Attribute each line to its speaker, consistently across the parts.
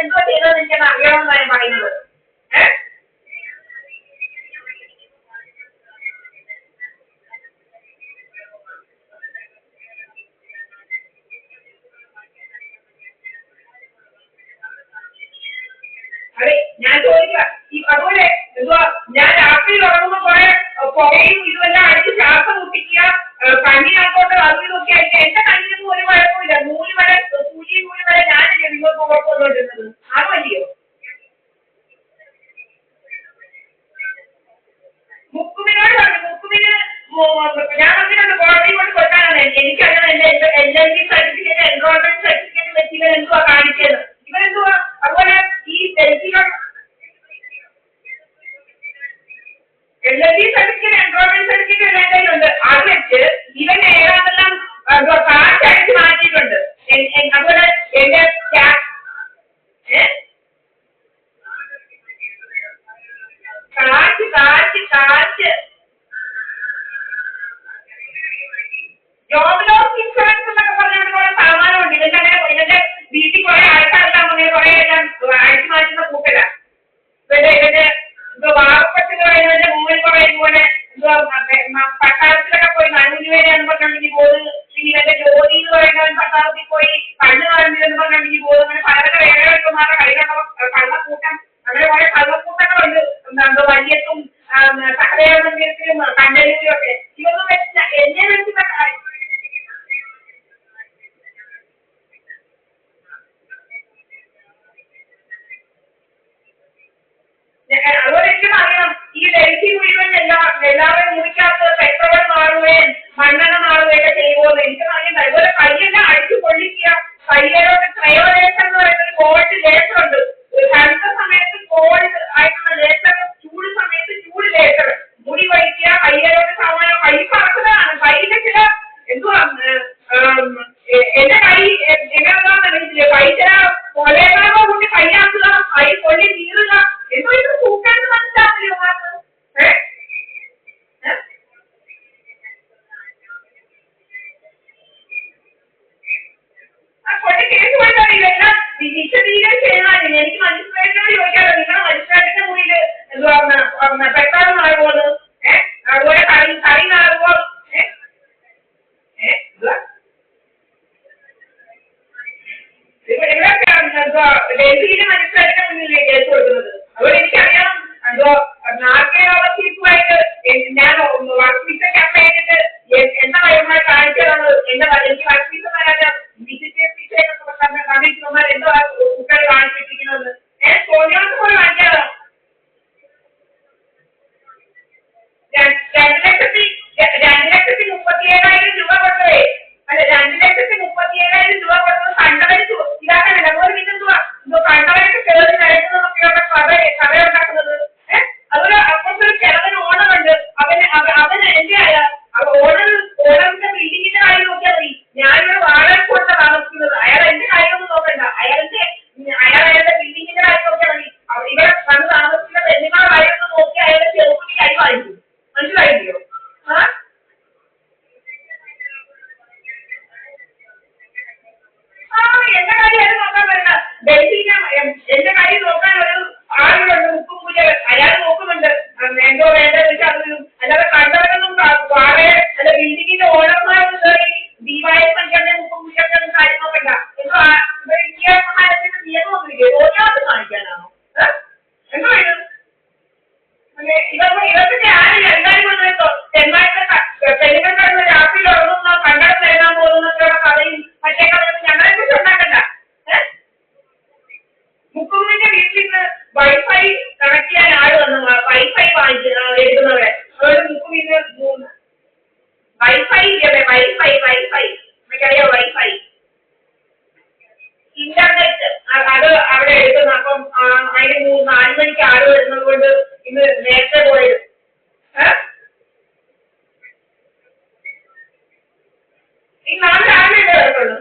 Speaker 1: എന്തോ ചെയ്തതെന്ന് എനിക്കത് അറിയാമെന്നാണ് ഞാൻ പറയുന്നത്. അതെ ഞാൻ ചോദിക്കുക അതുപോലെ എന്തുവാ ഞാൻ രാത്രിയിൽ ഉറങ്ങുമ്പോ കുറെ പുകയും ഇതുമെല്ലാം അടിച്ച് ശ്വാസം മുട്ടിക്കുക കണ്ണിനകത്തോട്ട് അത് നോക്കി അയക്കുക. എന്റെ കണ്ണിനൊന്നും ഒരു കുഴപ്പമില്ല. നൂല് വരെ ഞാനല്ലേ നിങ്ങൾക്ക് കുഴപ്പമുള്ളോണ്ടിരുന്നത്. ആണോ അല്ലയോ? മുക്കുമിനോട് പറഞ്ഞു മുക്കുമിന് ഞാൻ പറഞ്ഞിട്ടുണ്ട് കോടതി കൊണ്ട് കൊടുക്കാനാണ്. എനിക്കങ്ങനെ എന്റെ LLB സർട്ടിഫിക്കറ്റ് എൻറോൾമെന്റ് സർട്ടിഫിക്കറ്റ് വെച്ച് ഇവൻ എന്തുവാ കാണിച്ചത്? ഇവരെന്തുവാ അതുപോലെ ഈ ഡൽഹിയിലെ LLB സർട്ടിഫിക്കറ്റ് എൻറോൾമെന്റ് സർട്ടിഫിക്കറ്റ് എല്ലാം കയ്യിലുണ്ട്. അത് വെച്ച് ഇവൻ ഏതാണെല്ലാം കാശ് അടിച്ച് മാറ്റിയിട്ടുണ്ട്. അതുപോലെ എന്റെ കാശ് ജോബ് ലോസ് ഇൻഷുറൻസ് എന്നൊക്കെ പറഞ്ഞിട്ട് കുറെ സാമാനമുണ്ട്. ഇവന്റെ വീട്ടിൽ കുറെ ആൾക്കാരെല്ലാം അങ്ങനെ കുറെ എല്ലാം അടിച്ചു മാറ്റുന്ന കൂട്ടല. ഇവന്റെ വാർപ്പത്തിന് പറയുന്നതിന്റെ മുമ്പിൽ കുറെ ഇതുപോലെ പട്ടാളത്തിലൊക്കെ പോയി നടുവിനുവേനെന്ന് പറഞ്ഞിട്ടുണ്ടെങ്കിൽ പോകുന്നത്. ഇവന്റെ ജോലി എന്ന് പറയുന്നവൻ പട്ടാളത്തിൽ പോയി കണ്ണ് കാണുന്നതെന്ന് പറഞ്ഞിട്ടുണ്ടെങ്കിൽ പോകുന്നത്. അങ്ങനെ പല വേറെമാരുടെ കയ്യിലുള്ള കള്ളക്കൂട്ടം അങ്ങനെ കുറെ കള്ളക്കൂട്ടങ്ങളുണ്ട്. എന്തോ വലിയത്തും സഹദേവമന്ദിരത്തിലും കണ്ടലൂരും ഒക്കെ. ഇതൊന്നും വെച്ച് എന്നെ വെച്ചിട്ട് അതുപോലെ എനിക്കും അറിയണം ഈ ഡൽഹി മുഴുവൻ എല്ലാവരും മുറിക്കകത്ത് പെട്രോൾ മാറുകയും മണ്ണെണ്ണ മാറുകയൊക്കെ ചെയ്യുമോന്ന് എനിക്കും അറിയണ്ട. അതുപോലെ കൈയെല്ലാം അടിച്ചു പൊള്ളിക്കുക. കയ്യിലോട്ട് ക്രയോലേസർ എന്ന് പറയുന്ന ഗോൾഡ് ലേസർ ഉണ്ട്. തണുത്ത സമയത്ത് കോൾഡ് ആയിട്ടുള്ള ലേസർ, ചൂട് സമയത്ത് ചൂട് ലേസർ. മുടി വഹിക്കുക, കയ്യിലോട്ട് സാമാനം കൈ പറക്കുന്നതാണ്. കയ്യിലെ ചില എന്തുവാ എന്റെ കൈ എങ്ങനെയാണെന്ന് അറിയത്തില്ല. കൈ ചില കൊലകളോ കൊണ്ട് കൈയാക്കുക, കൈ കൊള്ളി നീറുക. എന്തോ ഇത് കൂട്ടാന്ന് മനസ്സിലാവില്ലോ മാർക്ക്. കൊല്ലം കേസ് കൊടുത്താൽ ഇതെല്ലാം വിശദീകരിച്ച് എഴുതാനില്ല. എനിക്ക് മജിസ്ട്രേറ്റിനോട് ചോദിക്കാമല്ലോ. നിങ്ങളുടെ മജിസ്ട്രേറ്റിന്റെ മുറിയിൽ എന്തുവാ പെട്രോൾ മാറുമോന്ന്, അതുപോലെ കറി മാറുമോ? ഡൽഹിയിലെ മജിസ്ട്രേറ്റിന്റെ മുന്നിലേ കേസ് കൊടുക്കുന്നത്. അതുപോലെ എനിക്കറിയാം എന്തോ നാർക്കോളജിസ്റ്റുമായിട്ട് ഞാൻ വർക്ക് വിസയ്ക്ക് അപ്ലൈ ചെയ്തിട്ട് എന്റെ വയറുമായി കാണിച്ചതാണ്. എന്റെ എനിക്ക് വർക്ക് വിസ തരാൻ വിസിറ്റേഴ്സ് വിസയൊക്കെ കണ്ടിട്ടുമാർ എന്തോ കുട്ടികൾ കാണിച്ചിരിക്കുന്നത്. സോണിയോട്ട് പോയി കാണിക്കാതോ. 2,37,000 രൂപ കൊടുത്തതേ. അല്ല 2,37,000 രൂപ കൊടുത്തത് കണ്ടവർക്ക് ഇതാക്കാനല്ല. അതുപോലെ പിന്നെന്തുവാ കണ്ടവരൊക്കെ ചേർന്ന് നിരക്കുന്നതൊക്കെയുള്ള കഥ ഉണ്ടാക്കുന്നത്. അതുപോലെ അപ്പുറത്തൊരു ചെറുതിന് ഓണറുണ്ട്. അവന് എന്റെ ഓണറിന്റെ ബിൽഡിങ്ങിന്റെ കാര്യം നോക്കിയാൽ മതി. ഞാനിവിടെ വാടക കൊടുത്ത താമസിക്കുന്നത്. അയാൾ എന്റെ കാര്യമൊന്നും നോക്കണ്ട. അയാളുടെ ബിൽഡിങ്ങിന്റെ കാര്യം നോക്കിയാൽ മതി. ഇവിടെ വന്ന് താമസിക്കുന്ന പെണ്ണുങ്ങളുടെ കാര്യമൊന്നും നോക്കി അയാളുടെ ചെറുപ്പി കൈ വാങ്ങിക്കും. മനസ്സിലായില്ലയോ? എന്റെ കാര്യം അത് നോക്കാൻ പറ്റില്ല. ഡൽഹിയിലെ എന്റെ കാര്യം നോക്കാൻ ഒരു ആളുകളുണ്ട്, മുക്കുപൂജ. അയാൾ നോക്കുന്നുണ്ട് എന്തോ വേണ്ടതെന്ന് വെച്ചാൽ അത്. അല്ലാതെ കണ്ടവരൊന്നും വാടക അല്ല ബിൽഡിങ്ങിന്റെ ഓണർമാരൊന്നും കയറി ദീപാവലി സംഘടന മുക്കുപൂജക്കൊന്നും കാര്യം നോക്കണ്ട. എന്തോ ഇന്ത്യ മഹാരാജ്യത്തിന്റെ നിയമമൊന്നുമില്ലേ? ഓരോന്നും കാണിക്കാനാണോ? എന്തോ ഇത് ഇതൊക്കെ ആരും എല്ലാവരും കൊണ്ടുവരുന്നോ? പെണ്ണുങ്ങളുടെ രാത്രിയിൽ ഉറങ്ങുന്ന കണ്ടം തരാൻ പോകുന്നൊക്കെയുള്ള കഥയും മറ്റേ കഥയൊന്നും ഞങ്ങളെ കുറിച്ച് ഉണ്ടാക്കണ്ട. മുക്കുമ്മിന്റെ വീട്ടിൽ നിന്ന് വൈഫൈ കണക്ട് ചെയ്യാൻ ആള് വന്നു. വൈഫൈ എടുക്കുന്നവരെ അതുകൊണ്ട് മുക്കുമിന്ന് വൈഫൈ എനിക്കറിയോ വൈഫൈ ഇന്റർനെറ്റ് അത് അവിടെ എടുക്കുന്നു. അപ്പം അതിന് 4 മണിക്ക് ആള് വരുന്നത് കൊണ്ട് ഇന്ന് നേരത്തെ പോയത്. ഈ 4 രാവിലെ കേൾക്കുള്ളൂ.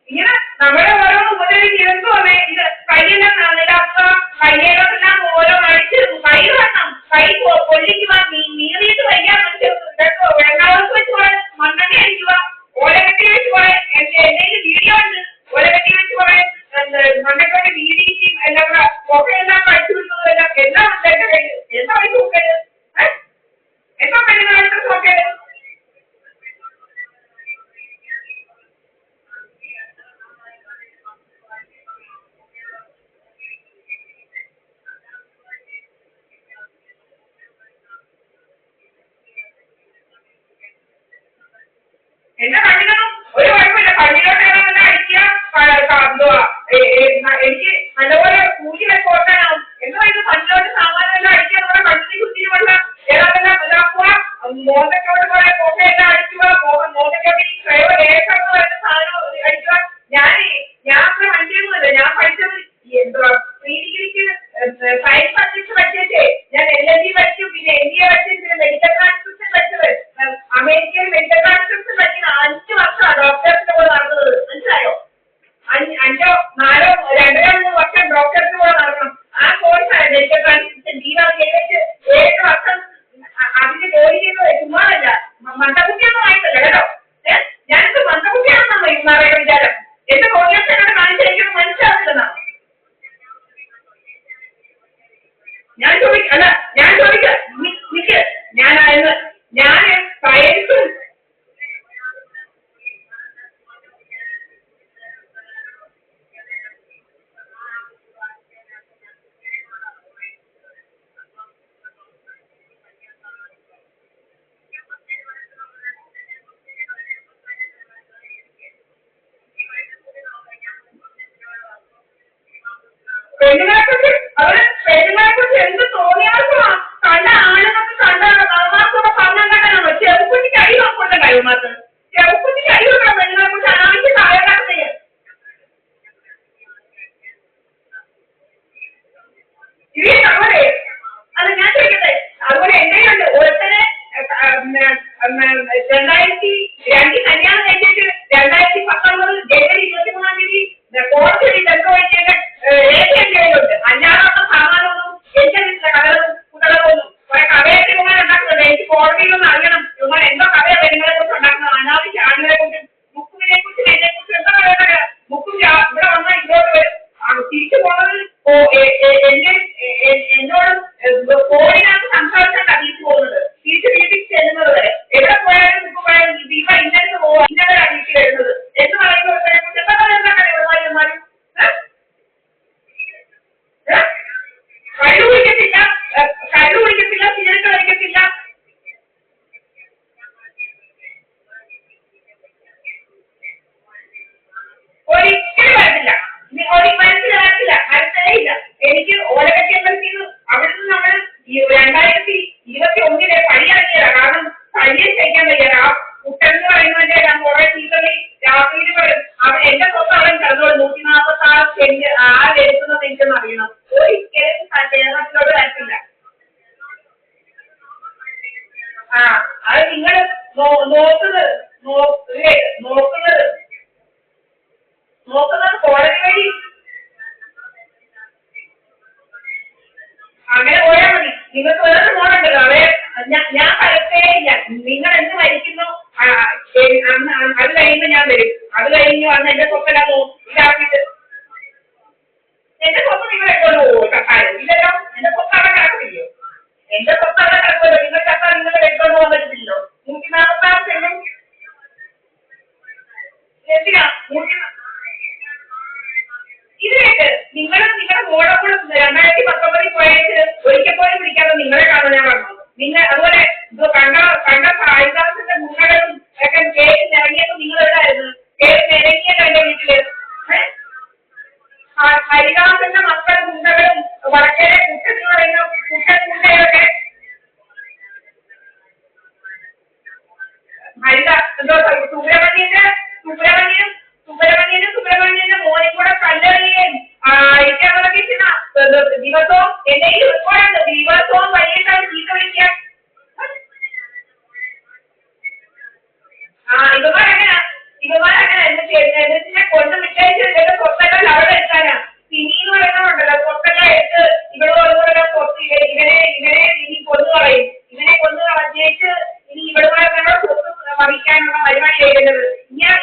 Speaker 1: ഇങ്ങനെ നമ്മുടെ ഓരോ ഉപദേശം ഇതെന്തോന്നേ ഇത് കയ്യെല്ലാം കയ്യിലോട്ടെല്ലാം ഓരോ അടിച്ച് കൈ വരണം. കൈ പൊള്ളിക്കുക, നീറിയിട്ട് വയ്യാൻ മനുഷ്യർക്ക്. എറണാകുളത്ത് വെച്ച് കുറെ മണ്ണെണ്ണ അടിക്കുക, ഓലക്കെട്ടി വെച്ച് കുറെ എന്നെ കണ്ണിനൊന്നും ഒരു കുഴപ്പമില്ല. കണ്ണിലോട്ട് ഏതാണെന്ന് അടിക്കുക. എന്തുവാ എനിക്ക് നല്ലപോലെ കൂലി വെച്ച് ഓർക്കാനാവും. എന്തുവാ ഇത് കണ്ണിലോട്ട് സാമാനെല്ലാം അടിക്കുക, നമ്മുടെ കണ്ണിന് ചുറ്റിയുമുള്ള ഏതാണെല്ലാം ഇതാക്കുക, മോന്തക്കോട്ട് കുറെ പുകയെല്ലാം അടിക്കുക, മോന്തക്കോട്ട് ഈ ലേസർ എന്ന് പറയുന്ന സാധനം അടിക്കുക. ഞാൻ വണ്ടിയൊന്നുമല്ല, ഞാൻ പഠിച്ചത് എന്തുവാ പ്രീ ഡിഗ്രിക്ക് സയൻസ് സബ്ജക്ട് പഠിച്ചേ. ഞാൻ LLB പഠിച്ചു, പിന്നെ MBA പഠിച്ചു, പിന്നെ മെഡിക്കൽ ട്രാൻസ്ക്രിപ്ഷൻ പഠിച്ചത്. അമേരിക്കയിൽ മെഡിക്കൽ ട്രാൻസ്ക്രിപ്ഷൻ പഠിക്കുന്ന 5 വർഷമാണ് ഡോക്ടേഴ്സിന്റെ കൂടെ നടന്നത്. മനസ്സിലായോ? 5 4 2 3 വർഷം ഡോക്ടേഴ്സിന്റെ കൂടെ നടക്കണം. ആ കോഴ്സാണ് മെഡിക്കൽ ട്രാൻസ്ക്രിപ്ഷൻ. ഏകദേശം 7 വർഷം അതിന് ജോലി ചെയ്യുന്നത് ചുമ്മാതല്ല, മന്ദബുദ്ധിയൊന്നും ആയിട്ടല്ല കേട്ടോ. ഞാനിത് മന്ദബുദ്ധിയാണെന്നാണ് ഇന്നറിയുടെ വിചാരം. എന്റെ പ്രോജക്റ്റ് എന്നോട് കാണിച്ചിരിക്കുന്നത് മനസ്സിലാക്കില്ലെന്നാണ് ഞാൻ ചോദിക്കാം. നിക്ക് ഞാൻ സയൻസും പെണ്ണുങ്ങളെ കുറിച്ച് എന്ത് തോന്നിയാൽക്കുവാ. കണ്ട ആണുങ്ങൾക്ക് കണ്ട കർമാർക്കൊക്കെ പറഞ്ഞാൽ ചെറുക്കുട്ടിക്ക് അടി നോക്കണ്ട. കഴിവുമാർക്ക് ചെറുക്കുട്ടിക്ക് അടി നോക്കണം. പെണ്ണുങ്ങളെ കുറിച്ച് അനാവശ്യം കാലഘട്ടത്തിൽ ഇതേ അതുപോലെ അത് ഞാൻ ചോദിക്കട്ടെ. അതുപോലെ എങ്ങനെയുണ്ട് ഒരുത്തനെ 2002 കല്യാണം കഴിച്ചിട്ട് 2019 ജനുവരി 23-ാം തീയതി കോടതി ബന്ധുവഴിച്ചതിന്റെ രേഖയുണ്ട്. അല്ലാതെ സാമാനൊന്നും എനിക്കറിയില്ല. കഥകളും കുട്ടകളൊന്നും കുറെ കഥയൊക്കെ ഇവന്മാർ ഉണ്ടാക്കുന്നുണ്ട്. എനിക്ക് കോടതിയിലൊന്നും അറിയണം ഇവന്മാർ എന്തോ കഥയെ പെണ്ണുങ്ങളെ കുറിച്ച് ഉണ്ടാക്കുന്നത്. അനാവശ്യ ആളുകളെ കുറിച്ചും മുക്കുവിനെ കുറിച്ചും എന്നെ കുറിച്ചും എന്താ പറയുന്നത്. മുക്കും ഇവിടെ വന്നാൽ ഇങ്ങോട്ട് വരും. തിരിച്ചു പോകുന്നത് എന്നോട് ഫോണിനകത്ത് സംസാരിച്ചാണ് തിരിച്ചു പോകുന്നത്. തിരിച്ച് വീട്ടിൽ ചെല്ലുന്നത് വരെ എവിടെ പോയാലും മുക്ക് പോയാലും ദീപ ഇന്നലെ പോവാ ഇന്നലെ വീട്ടിൽ വരുന്നത് എന്ന് പറയുന്നവരെ കുറിച്ച് എന്താ പറയുന്നതാണ് ഇവന്മാരും. കള്ളു കുടിക്കത്തില്ല, സിഗരറ്റ് കഴിക്കത്തില്ല. ഒരിക്കലും വരത്തില്ല, മനസ്സിലാകത്തില്ല, മനസ്സിലായില്ല. എനിക്ക് ഓലക്കട്ടി അമ്പലത്തിൽ അവിടുന്ന് നമ്മൾ 2021 പണിയിറങ്ങിയതാ. കാരണം പയ്യെ ചെയ്യാൻ വയ്യാ. ആ കുട്ടൻ പറയുന്നതിന്റെ കുറെ ചീത്തറി രാത്രിയിൽ വരും. എന്റെ സ്വന്തം അവൻ കിടന്നോളൂ. 146 സെന്റ് എടുക്കുന്നത് എനിക്കൊന്നും അറിയണം. ഒരിക്കലും കേരളത്തിലോട് വരത്തില്ല. അത് നിങ്ങൾ നോക്കുന്നത് കോടതി വഴി അങ്ങനെ പോയാൽ മതി. നിങ്ങൾക്ക് വേറെ മോഡുണ്ടല്ലോ. ഞാൻ വരത്തേ ഇല്ല. നിങ്ങൾ എന്ത് മരിക്കുന്നു അത് കഴിയുമ്പോൾ ഞാൻ വരും. അത് കഴിഞ്ഞ് വന്ന് എന്റെ സ്വപ്പെല്ലാം ഇതാക്കിയിട്ട് എന്റെ സ്വത്ത് നിങ്ങൾ എടുത്തോണ്ട് പോകുമോ? കട്ടായം ഇല്ലല്ലോ. എന്റെ സ്വത്ത് അവിടെ കിടക്കില്ലയോ? എന്റെ സ്വത്ത് അവിടെ കിടക്കുമല്ലോ. നിങ്ങൾ കത്താൻ നിങ്ങൾ എടുത്തോണ്ട് പോകാൻ പറ്റത്തില്ലല്ലോ. 146 സെന്റും എന്തിനാ ഇതിലേക്ക് നിങ്ങളുടെ മോളെ കൂടെ 2019 പോയിട്ട് ഒരിക്കൽ പോലും പിടിക്കാതെ നിങ്ങളെ കാണാൻ ഞാൻ പറഞ്ഞു. നിങ്ങൾ അതുപോലെ കണ്ട ഹരിദാസിന്റെ മുന്നകളും ഒക്കെ കേറി നിറങ്ങിയപ്പോൾ നിങ്ങൾ എവിടെയായിരുന്നു? കേറി നിരങ്ങിയല്ലോ എന്റെ വീട്ടില്. ഹരിദാസിന്റെ മക്കൾ മുണ്ടകളും വടക്കേരെ കുട്ടൻ എന്ന് പറയുന്ന കുട്ടൻ മുണ്ടയൊക്കെ എന്തോ സുബ്രഹ്മണ്യന്റെ മോനെ കൂടെ കല്ലെറിയുകയും അയക്കാനുള്ള ദിവസവും എന്റെ ഈ റിപ്പോർട്ടുണ്ട്. ദിവസവും വൈകിട്ടാണ് ചീത്ത വിളിക്കുക. ഇവന്മാരങ്ങനെ എന്നിട്ട് കൊണ്ട് വിട്ടയച്ച് ഇതിന്റെ സ്വത്തെല്ലാം അവിടെ എടുക്കാനാ. സിനിന്ന് പറയുന്നുണ്ടല്ലോ, സ്വത്തെല്ലാം എടുത്ത് ഇവിടെ അതുപോലെ സ്വത്ത് ഇവനെ ഇനി കൊന്നു കളയും. ഇവനെ കൊന്നു കളഞ്ഞേച്ച് ഇനി ഇവിടെ സ്വത്ത് വഹിക്കാനുള്ള പരിപാടി ചെയ്യേണ്ടത്.